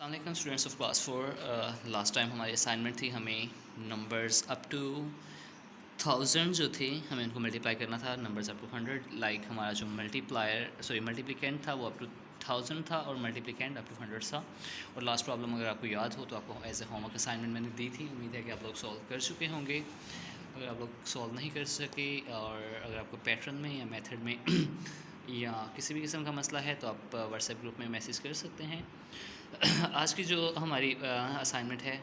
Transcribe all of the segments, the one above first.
अस्सलाम students of class 4। Last time हमारी assignment थी, हमें नंबर्स अप टू 1000 जो थे हमें उनको मल्टीप्लाई करना था। नंबर्स अप टू 100, लाइक हमारा जो मल्टीप्लिकेंट था वो अप टू 1000 था और मल्टीप्लिकेंट अप टू 100 था। और लास्ट प्रॉब्लम अगर आपको याद हो तो आपको एज ए होमवर्क असाइनमेंट मैंने दी थी। उम्मीद है कि आप लोग सॉल्व कर चुके होंगे। अगर आप लोग सॉल्व नहीं कर सके और अगर आपको पैटर्न में या मेथड में या किसी भी किस्म का मसला है तो आप व्हाट्सएप ग्रुप में मैसेज कर सकते हैं। आज की जो हमारी असाइनमेंट है,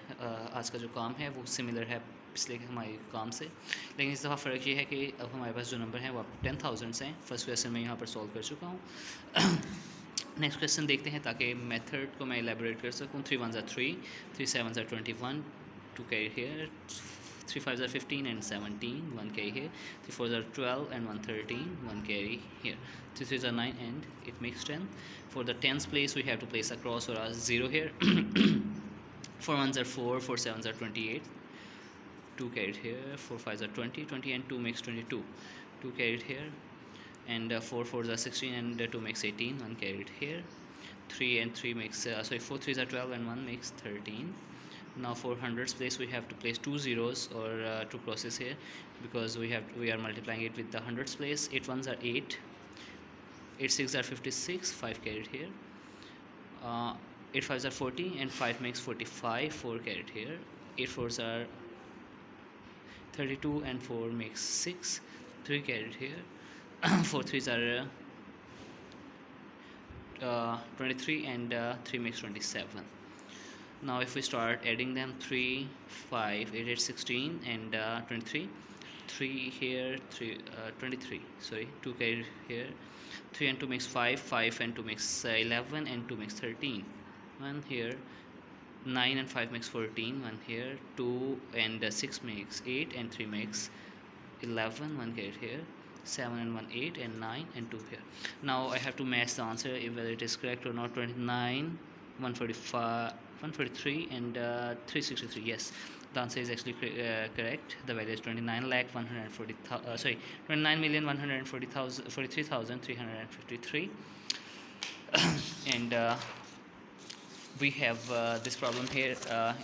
आज का जो काम है वो सिमिलर है पिछले हमारे काम से, लेकिन इस दफ़ा फ़र्क ये है कि अब हमारे पास जो नंबर हैं वो अब 10,000 हैं। फर्स्ट क्वेश्चन मैं यहाँ पर सॉल्व कर चुका हूँ। नेक्स्ट क्वेश्चन देखते हैं ताकि मेथड को मैं एलेबोरेट कर सकूँ। 3 1s are 3, 3 7s are 21, 2 carry here, 3 5s are 15 and 17, 1 carry here, 3 4s are 12 and 1 13, 1 carry here, 3 3s are 9 and it makes 10. For the tens place we have to place a cross or a 0 here. 4 1s are 4, 4 7s are 28, 2 carried here, 4 5s are 20, 20 and 2 makes 22, 2 carried here, and 4 4s are 16 and 2 makes 18, 1 carried here, 3 and 3 makes 4 3s are 12 and 1 makes 13. Now for hundreds place we have to place 2 zeros or 2 crosses here, because we are multiplying it with the hundreds place. 8 1s are 8, 8 6 are 56, 5 carried here, 8 5s are 40 and 5 makes 45, 4 carried here, 8 4s are 32 and 4 makes 6, 3 carried here, 4 3s are 23 and 3 makes 27. Now if we start adding them, 3 5 8 8 16 and 23, 3 here, 3 23, sorry, 2 carried here, 3 and 2 makes 5, 5 and 2 makes 11 and 2 makes 13, 1 here, 9 and 5 makes 14, 1 here, 2 and 6 makes 8 and 3 makes 11, 1 carried here, 7 and 1 8 and 9 and 2 here. Now I have to match the answer whether it is correct or not. 29, 145, 143 and 363. Yes, the answer is actually correct. The value is 29 lakh 140 sorry 29,143,353. And we have this problem here.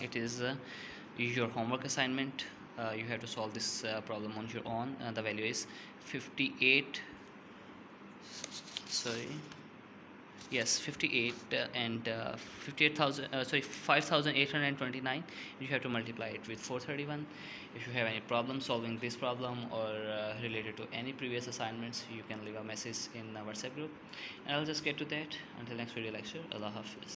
It is your homework assignment. You have to solve this problem on your own. The value is 58, sorry, yes, 58 and 58,000 sorry 5,829. You have to multiply it with 431. If you have any problem solving this problem or related to any previous assignments, you can leave a message in our WhatsApp group and I'll just get to that. Until next video lecture, Allah Hafiz.